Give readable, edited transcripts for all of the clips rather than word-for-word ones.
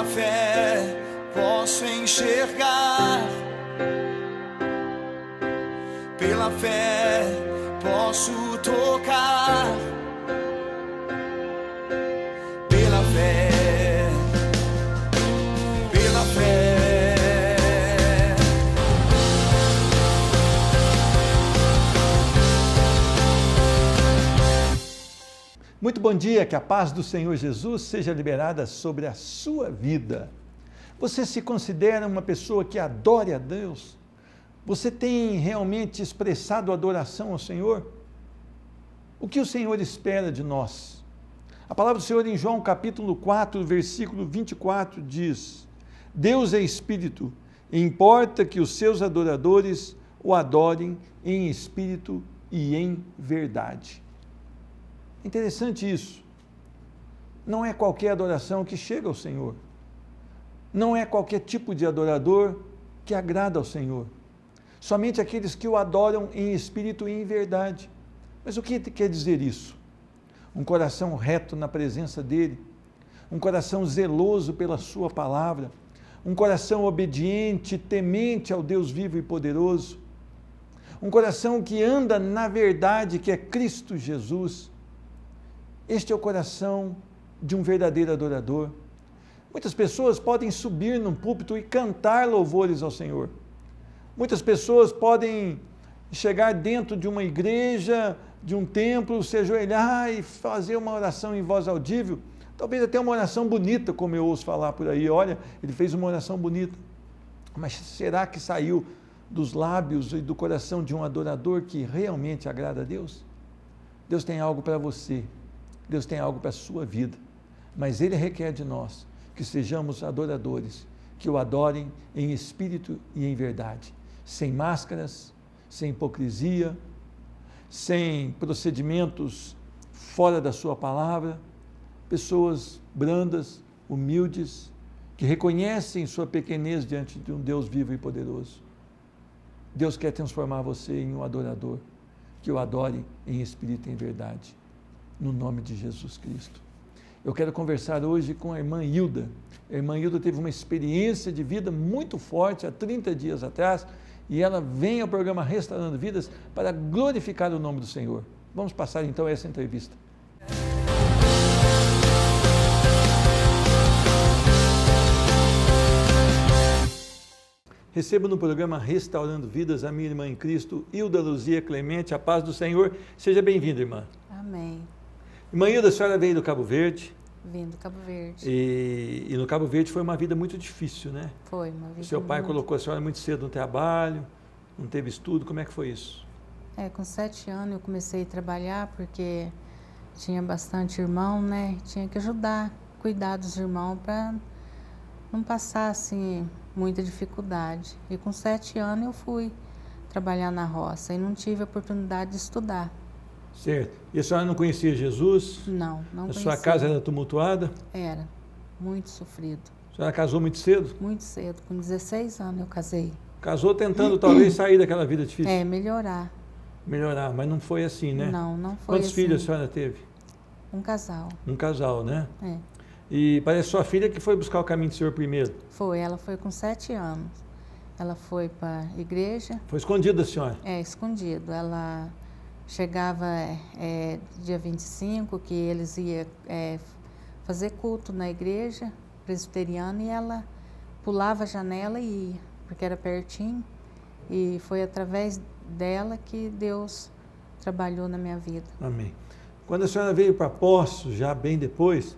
Pela fé posso enxergar, pela fé posso tocar, pela fé, pela fé. Muito bom dia, que a paz do Senhor Jesus seja liberada sobre a sua vida. Você se considera uma pessoa que adora a Deus? Você tem realmente expressado adoração ao Senhor? O que o Senhor espera de nós? A palavra do Senhor em João capítulo 4, versículo 24 diz: Deus é Espírito, e importa que os seus adoradores o adorem em espírito e em verdade. Interessante isso. Não é qualquer adoração que chega ao Senhor. Não é qualquer tipo de adorador que agrada ao Senhor. Somente aqueles que o adoram em espírito e em verdade. Mas o que quer dizer isso? Um coração reto na presença dEle, um coração zeloso pela sua palavra, um coração obediente, temente ao Deus vivo e poderoso, um coração que anda na verdade, que é Cristo Jesus. Este é o coração de um verdadeiro adorador. Muitas pessoas podem subir num púlpito e cantar louvores ao Senhor. Muitas pessoas podem chegar dentro de uma igreja, de um templo, se ajoelhar e fazer uma oração em voz audível, talvez até uma oração bonita, como eu ouço falar por aí. Olha, ele fez uma oração bonita. Mas será que saiu dos lábios e do coração de um adorador que realmente agrada a Deus? Deus tem algo para você. Deus tem algo para a sua vida, mas Ele requer de nós que sejamos adoradores, que o adorem em espírito e em verdade, sem máscaras, sem hipocrisia, sem procedimentos fora da sua palavra, pessoas brandas, humildes, que reconhecem sua pequenez diante de um Deus vivo e poderoso. Deus quer transformar você em um adorador, que o adore em espírito e em verdade. No nome de Jesus Cristo. Eu quero conversar hoje com a irmã Hilda. A irmã Hilda teve uma experiência de vida muito forte há 30 dias atrás e ela vem ao programa Restaurando Vidas para glorificar o nome do Senhor. Vamos passar então essa entrevista. Recebo no programa Restaurando Vidas a minha irmã em Cristo, Hilda Luzia Clemente. A paz do Senhor. Seja bem-vinda, irmã. Amém. Irmã Hilda, a senhora veio do Cabo Verde. Vim do Cabo Verde. E no Cabo Verde foi uma vida muito difícil, né? Foi uma vida. O seu pai muito... colocou a senhora muito cedo no trabalho, não teve estudo, como é que foi isso? Com 7 anos eu comecei a trabalhar porque tinha bastante irmão, né? Tinha que ajudar, cuidar dos irmãos para não passar assim muita dificuldade. E com 7 anos eu fui trabalhar na roça e não tive a oportunidade de estudar. Certo. E a senhora não conhecia Jesus? Não conhecia. A sua casa era tumultuada? Era, muito sofrido. A senhora casou muito cedo? Muito cedo, com 16 anos eu casei. Casou tentando talvez sair daquela vida difícil? Melhorar. Melhorar, mas não foi assim, né? Não foi Quantos assim. filhos a senhora teve? Um casal. Um casal, né? É. E parece sua filha que foi buscar o caminho do Senhor primeiro? Foi, ela foi com 7 anos. Ela foi para a igreja. Foi escondida, senhora? Escondido. Ela chegava dia 25, que eles iam fazer culto na igreja presbiteriana, e ela pulava a janela e ia, porque era pertinho, e foi através dela que Deus trabalhou na minha vida. Amém. Quando a senhora veio para Poços, já bem depois,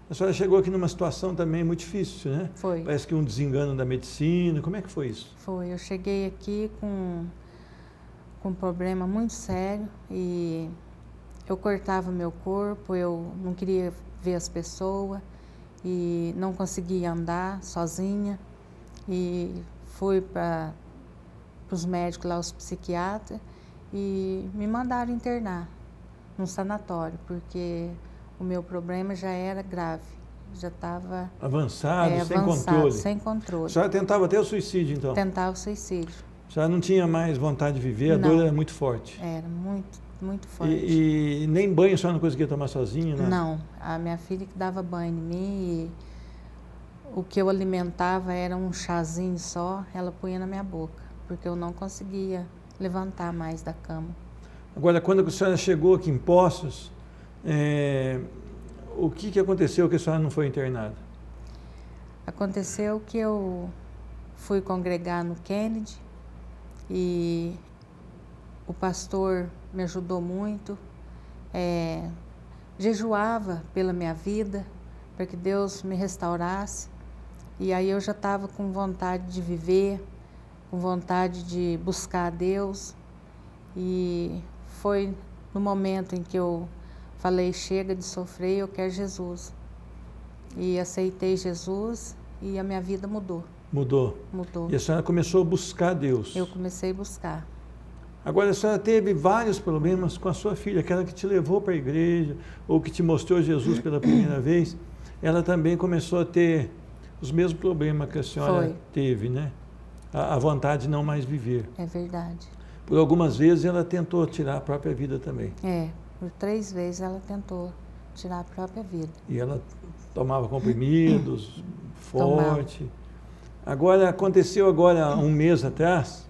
a senhora chegou aqui numa situação também muito difícil, né? Foi. Parece que um desengano da medicina, como é que foi isso? Foi, eu cheguei aqui com um problema muito sério e eu cortava meu corpo, eu não queria ver as pessoas e não conseguia andar sozinha, e fui para os médicos lá, os psiquiatras, e me mandaram internar num sanatório, porque o meu problema já era grave, já estava avançado, sem controle. Sem controle. A senhora tentava até o suicídio, então? Tentava o suicídio. A senhora não tinha mais vontade de viver, a dor era muito forte? Era muito forte. E nem banho a senhora não conseguia tomar sozinha, né? Não, a minha filha que dava banho em mim, e o que eu alimentava era um chazinho só, ela punha na minha boca, porque eu não conseguia levantar mais da cama. Agora, quando a senhora chegou aqui em Poços, o que aconteceu que a senhora não foi internada? Aconteceu que eu fui congregar no Kennedy e o pastor me ajudou muito, jejuava pela minha vida, para que Deus me restaurasse. E aí eu já estava com vontade de viver, com vontade de buscar a Deus. E foi no momento em que eu falei, chega de sofrer, eu quero Jesus. E aceitei Jesus e a minha vida mudou. Mudou? Mudou. E a senhora começou a buscar Deus? Eu comecei a buscar. Agora, a senhora teve vários problemas com a sua filha, aquela que te levou para a igreja, ou que te mostrou Jesus pela primeira vez. Ela também começou a ter os mesmos problemas que a senhora teve, né? A vontade de não mais viver. É verdade. Por algumas vezes ela tentou tirar a própria vida também. Por 3 vezes ela tentou tirar a própria vida. E ela tomava comprimidos, forte. Agora, aconteceu agora um mês atrás,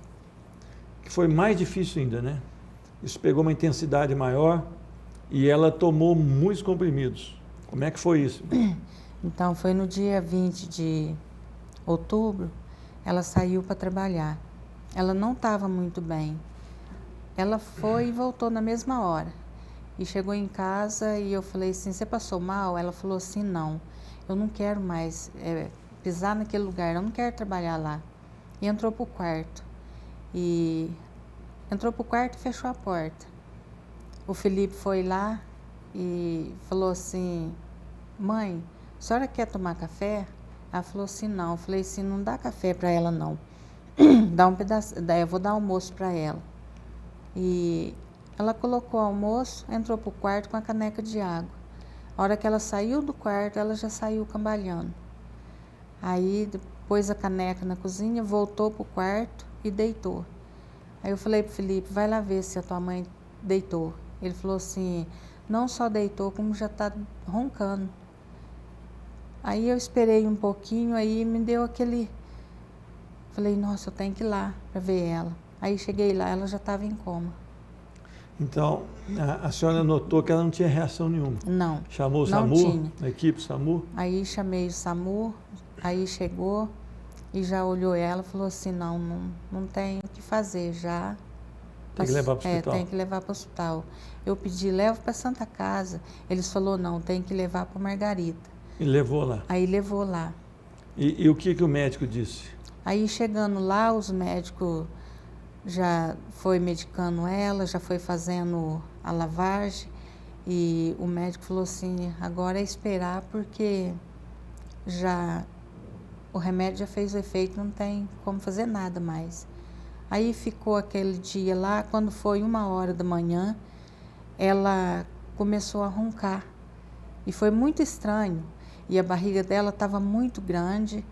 que foi mais difícil ainda, né? Isso pegou uma intensidade maior e ela tomou muitos comprimidos. Como é que foi isso? Então, foi no dia 20 de outubro, ela saiu para trabalhar. Ela não estava muito bem. Ela foi e voltou na mesma hora. E chegou em casa e eu falei assim, você passou mal? Ela falou assim, não, eu não quero mais pisar naquele lugar, eu não quero trabalhar lá. E entrou para o quarto. E fechou a porta. O Felipe foi lá e falou assim, mãe, a senhora quer tomar café? Ela falou assim, não. Eu falei assim, não dá café para ela não. Dá um pedaço, eu vou dar almoço para ela. E ela colocou o almoço, entrou para o quarto com a caneca de água. A hora que ela saiu do quarto, ela já saiu cambaleando. Aí pôs a caneca na cozinha, voltou para o quarto e deitou. Aí eu falei para o Felipe, vai lá ver se a tua mãe deitou. Ele falou assim, não só deitou, como já está roncando. Aí eu esperei um pouquinho, aí me deu aquele... Falei, nossa, eu tenho que ir lá para ver ela. Aí cheguei lá, ela já estava em coma. Então, a senhora notou que ela não tinha reação nenhuma? Não. Chamou o SAMU, tinha. A equipe SAMU? Aí chamei o SAMU, aí chegou e já olhou ela e falou assim, não tem o que fazer, já... Tem que levar para o hospital. Tem que levar para o hospital. Eu pedi, leva para Santa Casa. Eles falaram, não, tem que levar para Margarita. E levou lá? Aí levou lá. E o que o médico disse? Aí chegando lá, os médicos já foi medicando ela, já foi fazendo a lavagem. E o médico falou assim, agora é esperar porque o remédio já fez o efeito, não tem como fazer nada mais. Aí ficou aquele dia lá, quando foi 1h da manhã, ela começou a roncar. E foi muito estranho. E a barriga dela estava muito grande.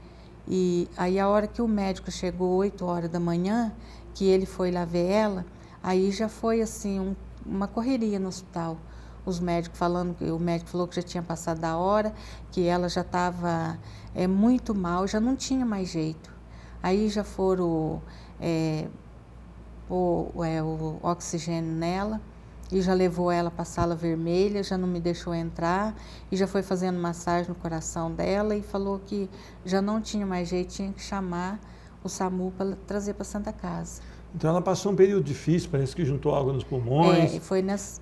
E aí a hora que o médico chegou, 8h da manhã, que ele foi lá ver ela, aí já foi assim, uma correria no hospital. Os médicos falando, o médico falou que já tinha passado da hora, que ela já estava muito mal, já não tinha mais jeito. Aí já foram o oxigênio nela e já levou ela para a sala vermelha, já não me deixou entrar e já foi fazendo massagem no coração dela e falou que já não tinha mais jeito, tinha que chamar o SAMU para trazer para Santa Casa. Então ela passou um período difícil, parece que juntou água nos pulmões.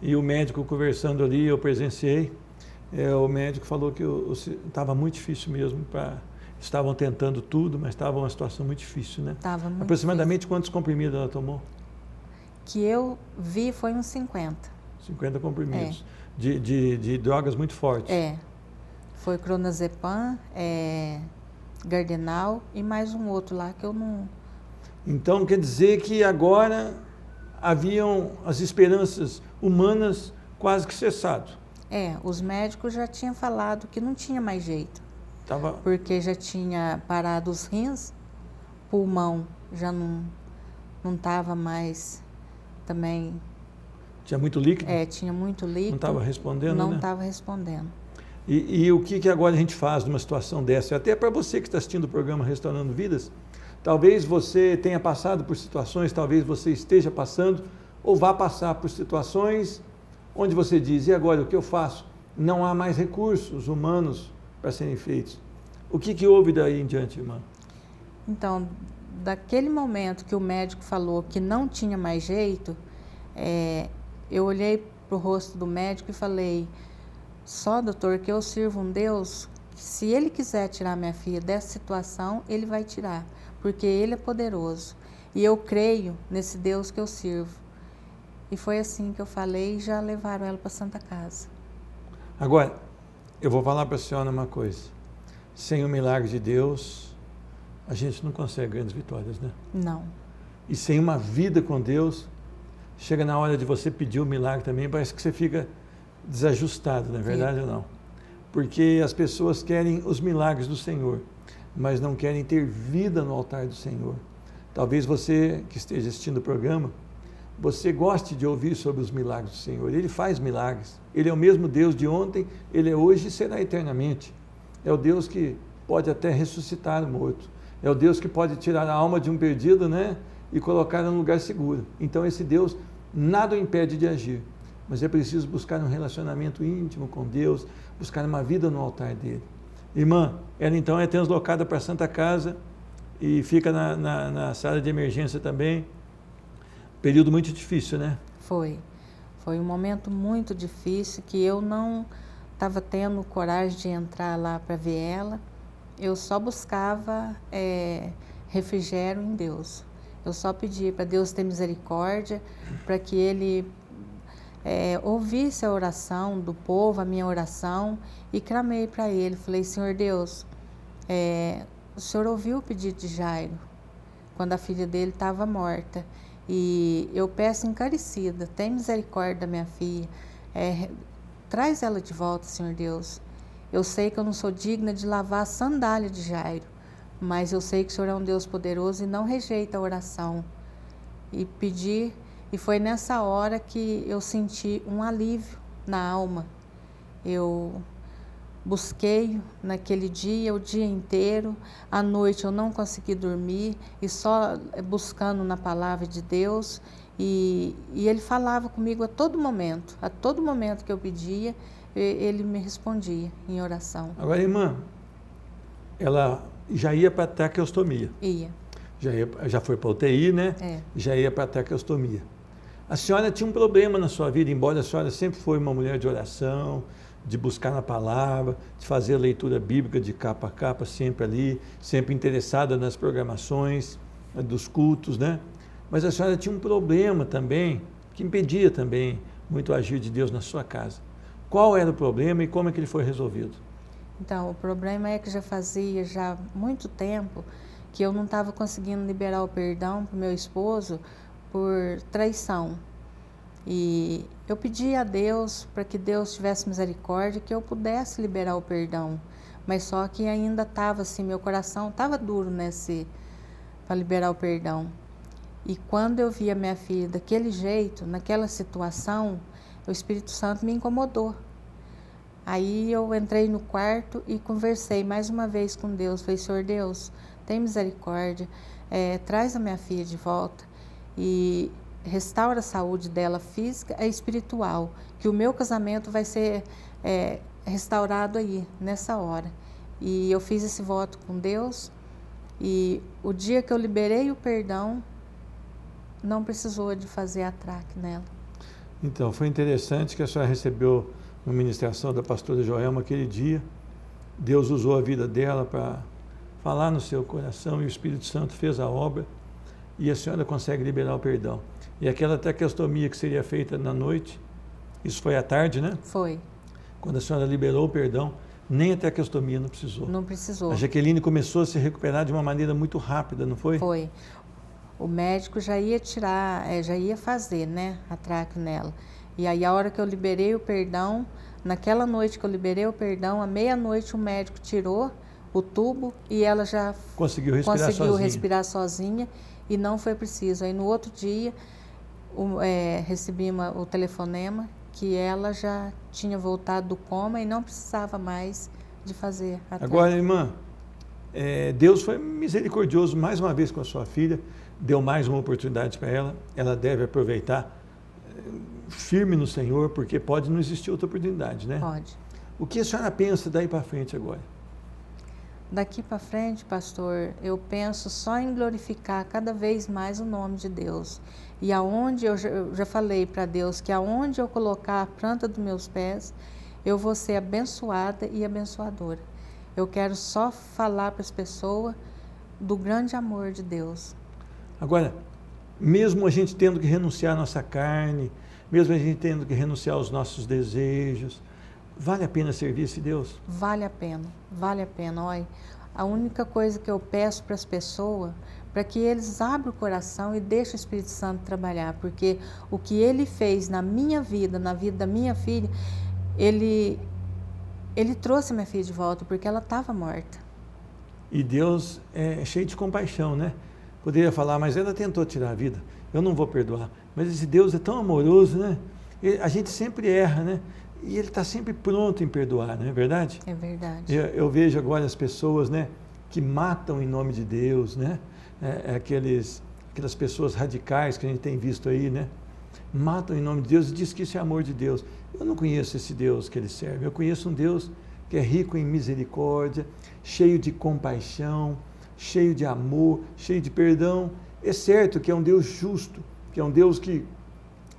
E o médico conversando ali, eu presenciei, o médico falou que estava muito difícil mesmo estavam tentando tudo, mas estava uma situação muito difícil, né? Estava muito Aproximadamente difícil. Quantos comprimidos ela tomou? Que eu vi foi uns 50. 50 comprimidos. De drogas muito fortes. Foi clonazepam, Gardenal e mais um outro lá que eu não... Então quer dizer que agora haviam as esperanças humanas quase que cessado. Os médicos já tinham falado que não tinha mais jeito. Porque já tinha parado os rins, pulmão já não estava mais também... Tinha muito líquido? Tinha muito líquido. Não estava respondendo, Não estava respondendo. E o que agora a gente faz numa situação dessa? Até para você que está assistindo o programa Restaurando Vidas, talvez você tenha passado por situações, talvez você esteja passando ou vá passar por situações onde você diz, e agora o que eu faço? Não há mais recursos humanos para serem feitos. O que houve daí em diante, irmã? Então, daquele momento que o médico falou que não tinha mais jeito, eu olhei para o rosto do médico e falei, só, doutor, que eu sirvo um Deus, que se Ele quiser tirar minha filha dessa situação, Ele vai tirar, porque Ele é poderoso. E eu creio nesse Deus que eu sirvo. E foi assim que eu falei e já levaram ela para a Santa Casa. Agora, eu vou falar para a senhora uma coisa. Sem o milagre de Deus, a gente não consegue grandes vitórias, né? Não. E sem uma vida com Deus, chega na hora de você pedir o milagre também, parece que você fica desajustado, não é verdade ou não? Porque as pessoas querem os milagres do Senhor, mas não querem ter vida no altar do Senhor. Talvez você que esteja assistindo o programa, você goste de ouvir sobre os milagres do Senhor. Ele faz milagres. Ele é o mesmo Deus de ontem, Ele é hoje e será eternamente. É o Deus que pode até ressuscitar o morto. É o Deus que pode tirar a alma de um perdido, né? E colocar num lugar seguro. Então esse Deus nada o impede de agir. Mas é preciso buscar um relacionamento íntimo com Deus, buscar uma vida no altar dele. Irmã, ela então é translocada para a Santa Casa e fica na sala de emergência também. Período muito difícil, né? Foi um momento muito difícil que eu não estava tendo coragem de entrar lá para ver ela. Eu só buscava refrigério em Deus. Eu só pedia para Deus ter misericórdia, para que Ele ouvisse a oração do povo, a minha oração, e clamei para Ele. Falei, Senhor Deus, o Senhor ouviu o pedido de Jairo, quando a filha dele estava morta. E eu peço encarecida, tem misericórdia da minha filha, traz ela de volta, Senhor Deus. Eu sei que eu não sou digna de lavar a sandália de Jairo, mas eu sei que o Senhor é um Deus poderoso e não rejeita a oração. E pedi, e foi nessa hora que eu senti um alívio na alma. Eu busquei naquele dia, o dia inteiro, à noite eu não consegui dormir, e só buscando na palavra de Deus, e Ele falava comigo a todo momento que eu pedia, Ele me respondia em oração. Agora, irmã, ela já ia para a traqueostomia. Ia. Já foi para a UTI, né? Já ia para a traqueostomia. A senhora tinha um problema na sua vida, embora a senhora sempre foi uma mulher de oração, de buscar na palavra, de fazer a leitura bíblica de capa a capa, sempre ali, sempre interessada nas programações dos cultos, né? Mas a senhora tinha um problema também, que impedia também muito o agir de Deus na sua casa. Qual era o problema e como é que ele foi resolvido? Então, o problema é que já fazia muito tempo que eu não estava conseguindo liberar o perdão para o meu esposo por traição. E eu pedi a Deus para que Deus tivesse misericórdia, que eu pudesse liberar o perdão. Mas só que ainda estava assim, meu coração estava duro para liberar o perdão. E quando eu vi a minha filha daquele jeito, naquela situação, o Espírito Santo me incomodou. Aí eu entrei no quarto e conversei mais uma vez com Deus. Falei, Senhor Deus, tem misericórdia, traz a minha filha de volta e restaura a saúde dela física e espiritual, que o meu casamento vai ser restaurado aí, nessa hora. E eu fiz esse voto com Deus, e o dia que eu liberei o perdão, não precisou de fazer atraque nela. Então, foi interessante que a senhora recebeu uma ministração da pastora Joelma aquele dia. Deus usou a vida dela para falar no seu coração e o Espírito Santo fez a obra e a senhora consegue liberar o perdão. E aquela traqueostomia que seria feita na noite, isso foi à tarde, né? Foi. Quando a senhora liberou o perdão, nem a traqueostomia não precisou. Não precisou. A Jaqueline começou a se recuperar de uma maneira muito rápida, não foi? Foi. O médico já ia tirar, já ia fazer, né, a traque nela. E aí a hora que eu liberei o perdão, naquela noite que eu liberei o perdão, à meia-noite o médico tirou o tubo e ela já conseguiu respirar sozinha e não foi preciso. Aí no outro dia recebi o telefonema que ela já tinha voltado do coma e não precisava mais de fazer a terapia. Agora, irmã, Deus foi misericordioso mais uma vez com a sua filha, deu mais uma oportunidade para ela, ela deve aproveitar, firme no Senhor, porque pode não existir outra oportunidade, né? Pode. O que a senhora pensa daí para frente agora? Daqui para frente, pastor, eu penso só em glorificar cada vez mais o nome de Deus. E aonde eu já falei para Deus que aonde eu colocar a planta dos meus pés, eu vou ser abençoada e abençoadora. Eu quero só falar para as pessoas do grande amor de Deus. Agora, mesmo a gente tendo que renunciar à nossa carne, mesmo a gente tendo que renunciar aos nossos desejos, vale a pena servir esse Deus? Vale a pena, vale a pena. Olha, a única coisa que eu peço para as pessoas, para que eles abram o coração e deixem o Espírito Santo trabalhar, porque o que Ele fez na minha vida, na vida da minha filha, Ele trouxe minha filha de volta, porque ela estava morta. E Deus é cheio de compaixão, né? Poderia falar, mas ela tentou tirar a vida, eu não vou perdoar. Mas esse Deus é tão amoroso, né? A gente sempre erra, né? E Ele está sempre pronto em perdoar, não é verdade? É verdade. Eu vejo agora as pessoas, né, que matam em nome de Deus, né? Aquelas pessoas radicais que a gente tem visto aí, né? Matam em nome de Deus e diz que isso é amor de Deus. Eu não conheço esse Deus que ele serve. Eu conheço um Deus que é rico em misericórdia, cheio de compaixão, cheio de amor, cheio de perdão. É certo que é um Deus justo, que é um Deus que,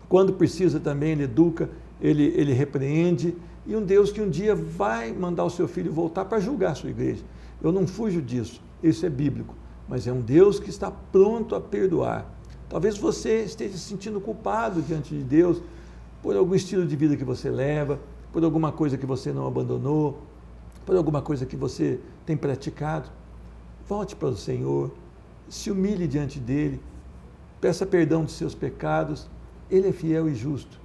quando precisa também, Ele educa, Ele repreende, e um Deus que um dia vai mandar o seu filho voltar para julgar a sua igreja. Eu não fujo disso, isso é bíblico, mas é um Deus que está pronto a perdoar. Talvez você esteja se sentindo culpado diante de Deus por algum estilo de vida que você leva, por alguma coisa que você não abandonou, por alguma coisa que você tem praticado. Volte para o Senhor, se humilhe diante dEle, peça perdão dos seus pecados. Ele é fiel e justo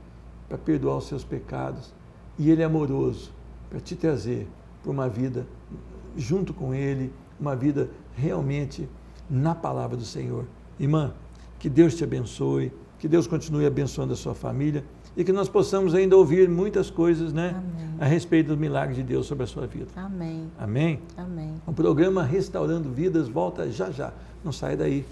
para perdoar os seus pecados, e Ele é amoroso para te trazer para uma vida junto com Ele, uma vida realmente na palavra do Senhor. Irmã, que Deus te abençoe, que Deus continue abençoando a sua família e que nós possamos ainda ouvir muitas coisas, né, Amém. a respeito do milagre de Deus sobre a sua vida. Amém. Amém? Amém. O programa Restaurando Vidas volta já já. Não sai daí.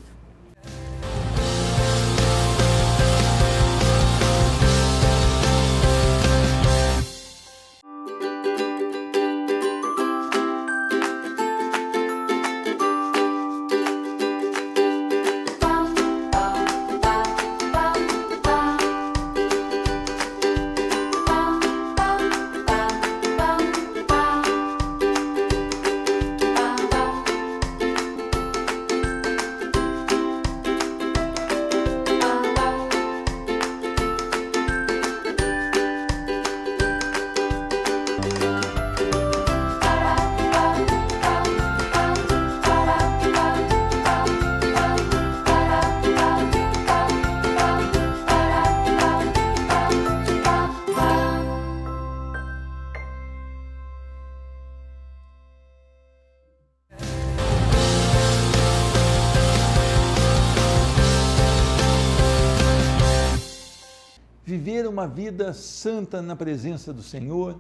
Viver uma vida santa na presença do Senhor,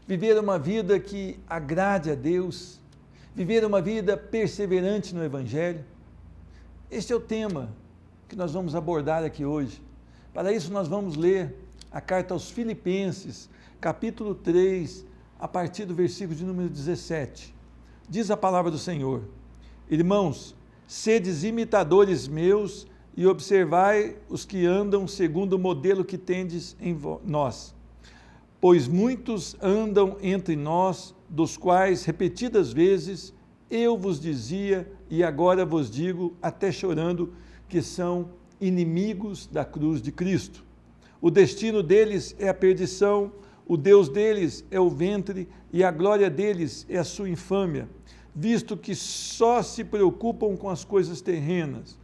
viver uma vida que agrade a Deus, viver uma vida perseverante no Evangelho. Este é o tema que nós vamos abordar aqui hoje. Para isso nós vamos ler a carta aos Filipenses, capítulo 3, a partir do versículo de número 17. Diz a palavra do Senhor: Irmãos, sedes imitadores meus e observai os que andam segundo o modelo que tendes em nós. Pois muitos andam entre nós, dos quais repetidas vezes eu vos dizia e agora vos digo, até chorando, que são inimigos da cruz de Cristo. O destino deles é a perdição, o Deus deles é o ventre e a glória deles é a sua infâmia, visto que só se preocupam com as coisas terrenas.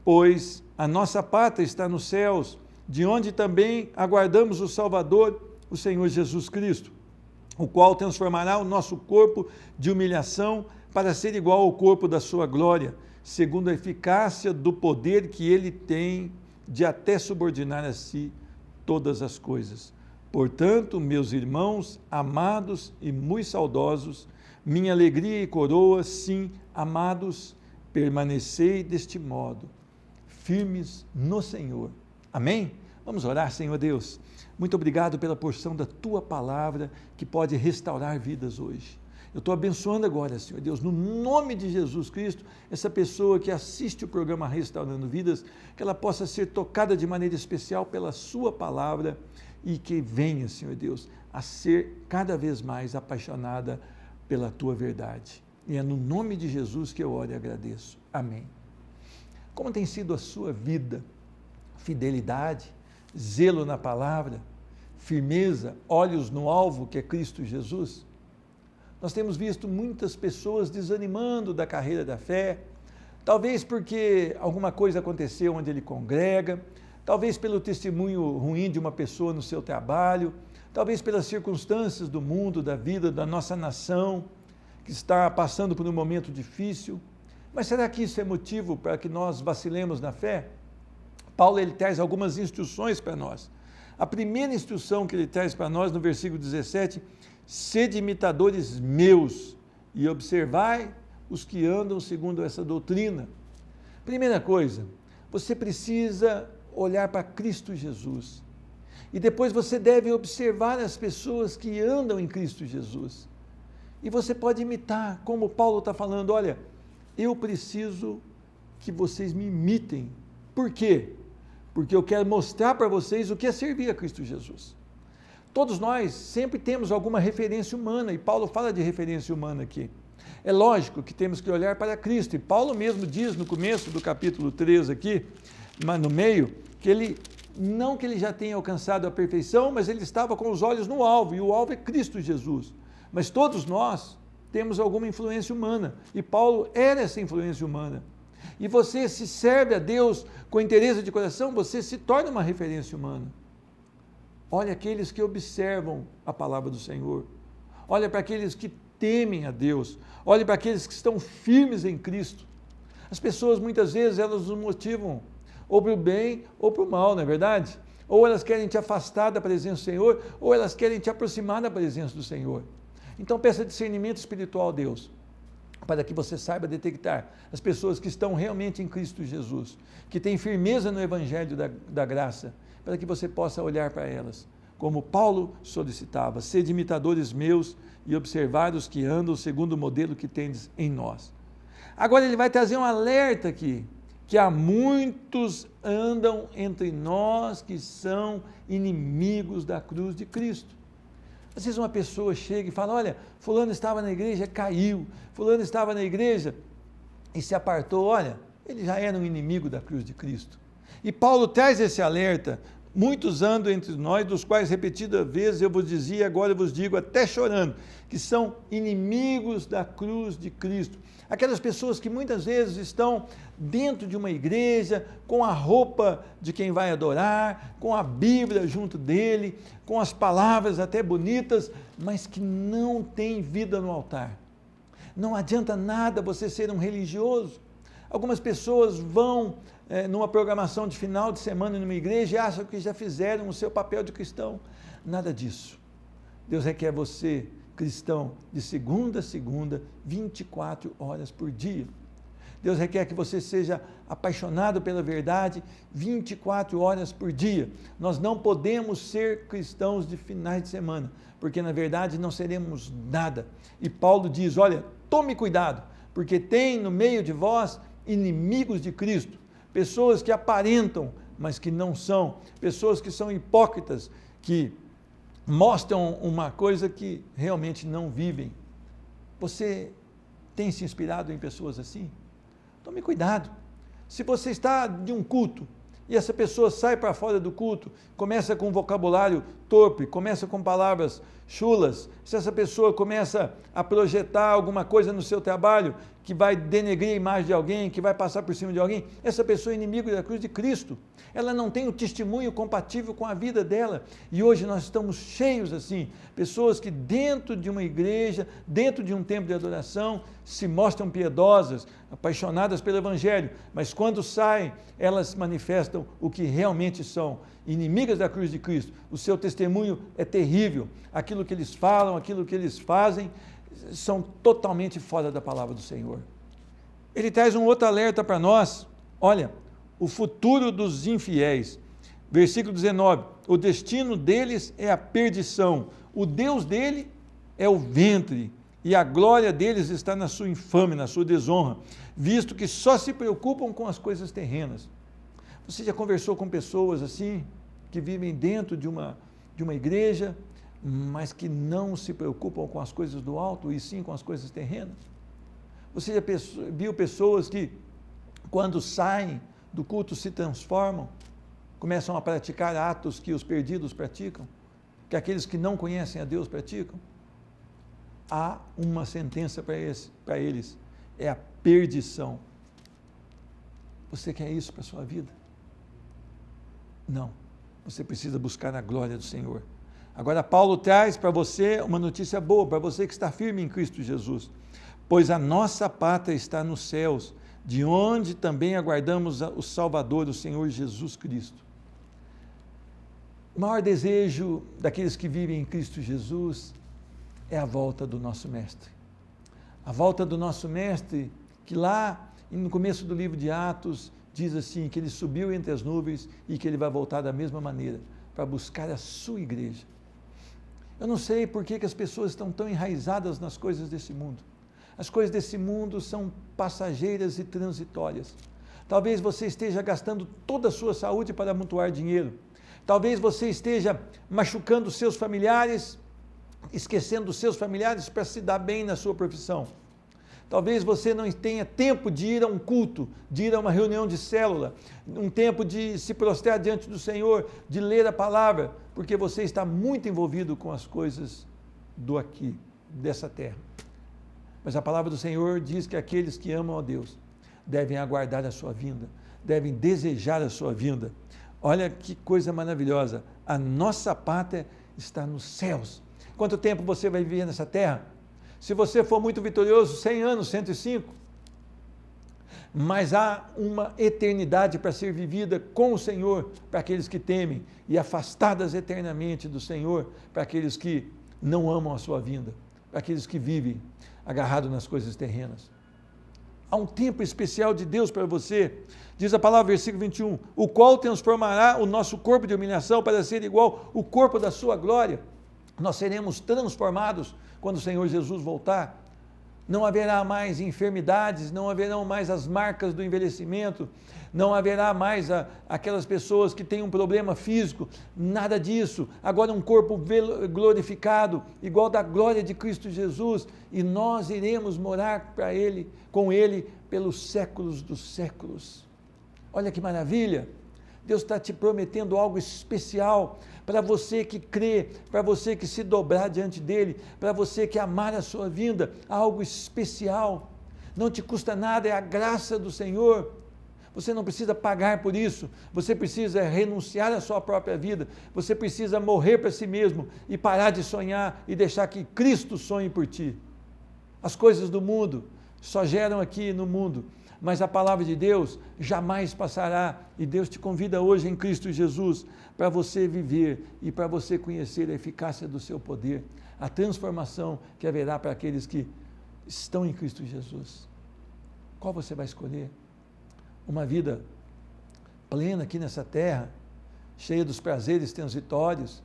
Pois a nossa pátria está nos céus, de onde também aguardamos o Salvador, o Senhor Jesus Cristo, o qual transformará o nosso corpo de humilhação para ser igual ao corpo da sua glória, segundo a eficácia do poder que ele tem de até subordinar a si todas as coisas. Portanto, meus irmãos, amados e muito saudosos, minha alegria e coroa, sim, amados, permanecei deste modo, firmes no Senhor. Amém? Vamos orar, Senhor Deus. Muito obrigado pela porção da Tua palavra que pode restaurar vidas hoje. Eu estou abençoando agora, Senhor Deus, no nome de Jesus Cristo, essa pessoa que assiste o programa Restaurando Vidas, que ela possa ser tocada de maneira especial pela Sua palavra e que venha, Senhor Deus, a ser cada vez mais apaixonada pela Tua verdade. E é no nome de Jesus que eu oro e agradeço. Amém. Como tem sido a sua vida? Fidelidade, zelo na palavra, firmeza, olhos no alvo que é Cristo Jesus? Nós temos visto muitas pessoas desanimando da carreira da fé, talvez porque alguma coisa aconteceu onde ele congrega, talvez pelo testemunho ruim de uma pessoa no seu trabalho, talvez pelas circunstâncias do mundo, da vida, da nossa nação, que está passando por um momento difícil. Mas será que isso é motivo para que nós vacilemos na fé? Paulo ele traz algumas instruções para nós. A primeira instrução que ele traz para nós no versículo 17, sede imitadores meus e observai os que andam segundo essa doutrina. Primeira coisa, você precisa olhar para Cristo Jesus. E depois você deve observar as pessoas que andam em Cristo Jesus. E você pode imitar, como Paulo está falando, olha, eu preciso que vocês me imitem. Por quê? Porque eu quero mostrar para vocês o que é servir a Cristo Jesus. Todos nós sempre temos alguma referência humana, e Paulo fala de referência humana aqui. É lógico que temos que olhar para Cristo, e Paulo mesmo diz no começo do capítulo 3 aqui, mas no meio, que ele, não que ele já tenha alcançado a perfeição, mas ele estava com os olhos no alvo, e o alvo é Cristo Jesus. Mas todos nós temos alguma influência humana, e Paulo era essa influência humana. E você se serve a Deus com interesse de coração, você se torna uma referência humana. Olha aqueles que observam a palavra do Senhor. Olha para aqueles que temem a Deus. Olha para aqueles que estão firmes em Cristo. As pessoas, muitas vezes, elas nos motivam ou para o bem ou para o mal, não é verdade? Ou elas querem te afastar da presença do Senhor, ou elas querem te aproximar da presença do Senhor. Então, peça discernimento espiritual a Deus, para que você saiba detectar as pessoas que estão realmente em Cristo Jesus, que têm firmeza no Evangelho da graça, para que você possa olhar para elas, como Paulo solicitava, sede imitadores meus e observar os que andam segundo o modelo que tendes em nós. Agora ele vai trazer um alerta aqui, que há muitos andam entre nós que são inimigos da cruz de Cristo. Às vezes uma pessoa chega e fala, olha, fulano estava na igreja, caiu, fulano estava na igreja e se apartou, olha, ele já era um inimigo da cruz de Cristo. E Paulo traz esse alerta, muitos andam entre nós, dos quais repetidas vezes eu vos dizia, agora eu vos digo até chorando, que são inimigos da cruz de Cristo. Aquelas pessoas que muitas vezes estão dentro de uma igreja, com a roupa de quem vai adorar, com a Bíblia junto dele, com as palavras até bonitas, mas que não tem vida no altar. Não adianta nada você ser um religioso. Algumas pessoas vão numa programação de final de semana numa igreja e acham que já fizeram o seu papel de cristão. Nada disso. Deus requer você, cristão, de segunda a segunda, 24 horas por dia. Deus requer que você seja apaixonado pela verdade 24 horas por dia. Nós não podemos ser cristãos de finais de semana, porque na verdade não seremos nada. E Paulo diz, olha, tome cuidado, porque tem no meio de vós inimigos de Cristo, pessoas que aparentam, mas que não são, pessoas que são hipócritas, que mostram uma coisa que realmente não vivem. Você tem se inspirado em pessoas assim? Tome cuidado. Se você está de um culto e essa pessoa sai para fora do culto, começa com um vocabulário torpe, começa com palavras chulas, se essa pessoa começa a projetar alguma coisa no seu trabalho que vai denegrir a imagem de alguém, que vai passar por cima de alguém, essa pessoa é inimigo da cruz de Cristo. Ela não tem o testemunho compatível com a vida dela. E hoje nós estamos cheios assim, pessoas que dentro de uma igreja, dentro de um templo de adoração, se mostram piedosas, apaixonadas pelo Evangelho, mas quando saem, elas manifestam o que realmente são, inimigas da cruz de Cristo. O seu testemunho é terrível. Aquilo que eles falam, aquilo que eles fazem, são totalmente fora da palavra do Senhor. Ele traz um outro alerta para nós. Olha, o futuro dos infiéis. Versículo 19, o destino deles é a perdição, o Deus dele é o ventre, e a glória deles está na sua infâmia, na sua desonra, visto que só se preocupam com as coisas terrenas. Você já conversou com pessoas assim, que vivem dentro de uma igreja, mas que não se preocupam com as coisas do alto, e sim com as coisas terrenas? Você já viu pessoas que, quando saem do culto, se transformam, começam a praticar atos que os perdidos praticam, que aqueles que não conhecem a Deus praticam? Há uma sentença para eles, é a perdição. Você quer isso para a sua vida? Não, você precisa buscar a glória do Senhor. Agora Paulo traz para você uma notícia boa, para você que está firme em Cristo Jesus, pois a nossa pátria está nos céus, de onde também aguardamos o Salvador, o Senhor Jesus Cristo. O maior desejo daqueles que vivem em Cristo Jesus é a volta do nosso Mestre. A volta do nosso Mestre, que lá no começo do livro de Atos, diz assim, que ele subiu entre as nuvens e que ele vai voltar da mesma maneira, para buscar a sua igreja. Eu não sei por que as pessoas estão tão enraizadas nas coisas desse mundo. As coisas desse mundo são passageiras e transitórias. Talvez você esteja gastando toda a sua saúde para amontoar dinheiro. Talvez você esteja machucando seus familiares, esquecendo os seus familiares para se dar bem na sua profissão. Talvez você não tenha tempo de ir a um culto, de ir a uma reunião de célula, um tempo de se prostrar diante do Senhor, de ler a palavra, porque você está muito envolvido com as coisas do aqui, dessa terra. Mas a palavra do Senhor diz que aqueles que amam a Deus devem aguardar a sua vinda, devem desejar a sua vinda. Olha que coisa maravilhosa, a nossa pátria está nos céus. Quanto tempo você vai viver nessa terra? Se você for muito vitorioso, 100 anos, 105. Mas há uma eternidade para ser vivida com o Senhor, para aqueles que temem, e afastadas eternamente do Senhor, para aqueles que não amam a sua vinda, para aqueles que vivem agarrados nas coisas terrenas. Há um tempo especial de Deus para você. Diz a palavra, versículo 21, o qual transformará o nosso corpo de humilhação para ser igual ao corpo da sua glória. Nós seremos transformados quando o Senhor Jesus voltar. Não haverá mais enfermidades, não haverão mais as marcas do envelhecimento, não haverá mais aquelas pessoas que têm um problema físico, nada disso. Agora um corpo glorificado, igual da glória de Cristo Jesus, e nós iremos morar com Ele pelos séculos dos séculos. Olha que maravilha! Deus está te prometendo algo especial para você que crê, para você que se dobrar diante dEle, para você que amar a sua vinda, algo especial. Não te custa nada, é a graça do Senhor. Você não precisa pagar por isso, você precisa renunciar à sua própria vida, você precisa morrer para si mesmo e parar de sonhar e deixar que Cristo sonhe por ti. As coisas do mundo só geram aqui no mundo, mas a palavra de Deus jamais passará, e Deus te convida hoje em Cristo Jesus para você viver e para você conhecer a eficácia do seu poder, a transformação que haverá para aqueles que estão em Cristo Jesus. Qual você vai escolher? Uma vida plena aqui nessa terra, cheia dos prazeres transitórios,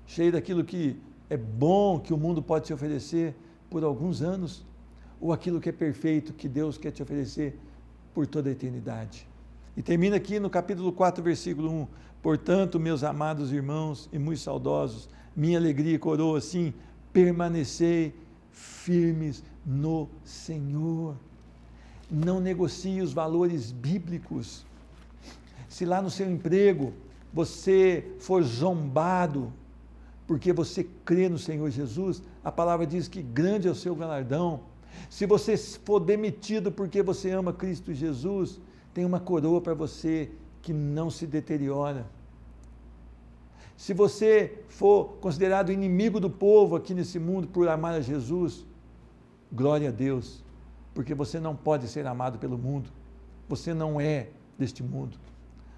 cheia daquilo que é bom que o mundo pode te oferecer por alguns anos, ou aquilo que é perfeito que Deus quer te oferecer por toda a eternidade. E termina aqui no capítulo 4, versículo 1, portanto, meus amados irmãos e muito saudosos, minha alegria e coroa, assim, permanecei firmes no Senhor. Não negocie os valores bíblicos. Se lá no seu emprego você for zombado porque você crê no Senhor Jesus, a palavra diz que grande é o seu galardão. Se você for demitido porque você ama Cristo Jesus, tem uma coroa para você que não se deteriora. Se você for considerado inimigo do povo aqui nesse mundo por amar a Jesus, glória a Deus, porque você não pode ser amado pelo mundo, você não é deste mundo,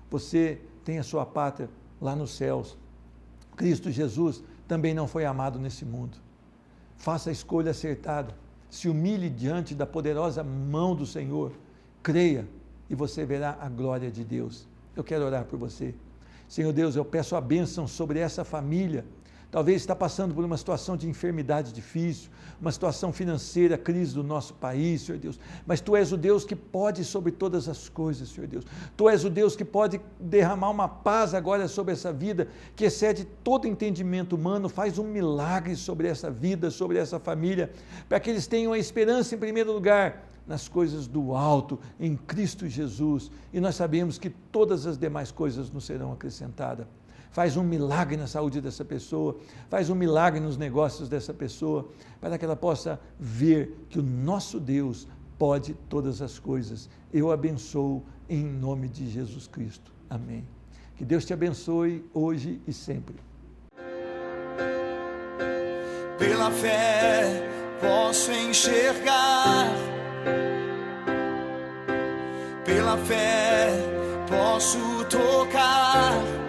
você tem a sua pátria lá nos céus. Cristo Jesus também não foi amado nesse mundo. Faça a escolha acertada, se humilhe diante da poderosa mão do Senhor, creia e você verá a glória de Deus. Eu quero orar por você. Senhor Deus, eu peço a bênção sobre essa família, talvez está passando por uma situação de enfermidade difícil, uma situação financeira, crise do nosso país, Senhor Deus, mas Tu és o Deus que pode sobre todas as coisas, Senhor Deus. Tu és o Deus que pode derramar uma paz agora sobre essa vida, que excede todo entendimento humano. Faz um milagre sobre essa vida, sobre essa família, para que eles tenham a esperança em primeiro lugar nas coisas do alto, em Cristo Jesus, e nós sabemos que todas as demais coisas nos serão acrescentadas. Faz um milagre na saúde dessa pessoa, faz um milagre nos negócios dessa pessoa, para que ela possa ver que o nosso Deus pode todas as coisas. Eu abençoo em nome de Jesus Cristo. Amém. Que Deus te abençoe hoje e sempre. Pela fé posso enxergar, pela fé posso tocar.